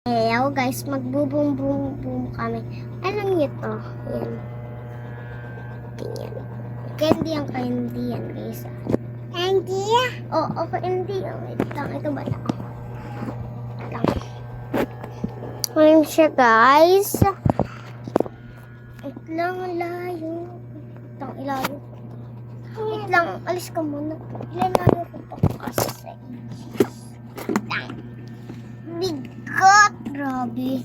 Hello guys, magbubum-bum kami. Alam niyo to? Yan. Ganyan. Candy ang candy yan guys. Candy? Oo, candy. Wait lang, ito ba na? Lang. Ngayon siya guys. Wait lang, layo. Itang ilayo. Wait lang, alis ka muna. Ilalayo ko to kasi. Bigot! Grabe.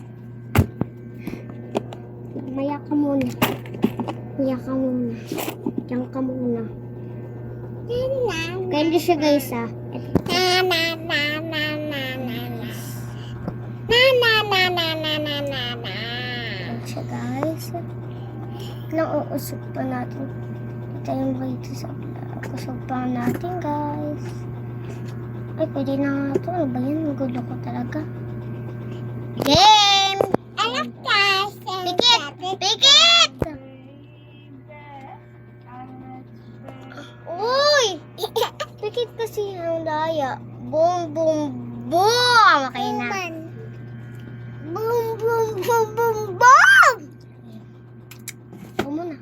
Maya ka muna. Maya ka muna. Diyan ka muna. Candy siya guys ah. Ayan siya guys. Lang uusap pa natin. Ito yung rito sa usap pa natin guys. Ay, pwede na nga ito. Ano ba yan? Magulo ko talaga. Game! Alam ka! Pikit! Pikit! Uy! Pikit kasi ang daya. Boom, boom, boom! Okay na. Boom, boom, boom, boom, boom! Ito muna.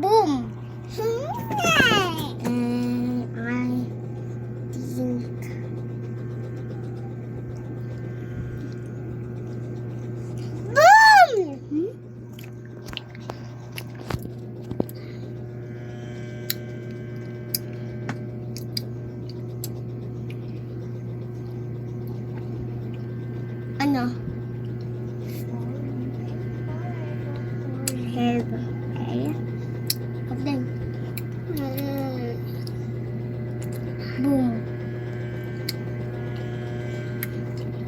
Boom! Ano? Help. Okay. Kapag boom.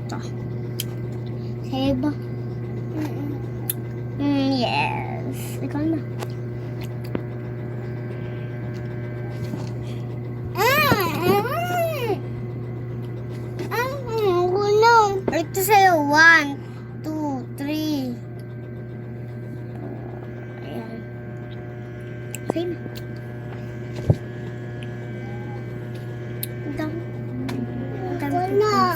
Ito. Help. Yes. Ikaw na. Ito sa'yo. 1, 2, 3. Ayan. Okay na. Ito. Ito na.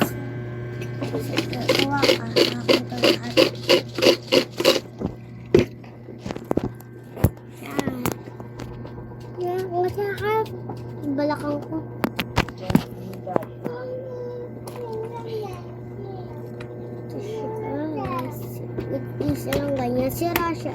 Gawa ka. Ako ito lahat. Ayan. Ayan. Masakap. Balakang ko. Isa lang ganyan. Sira siya.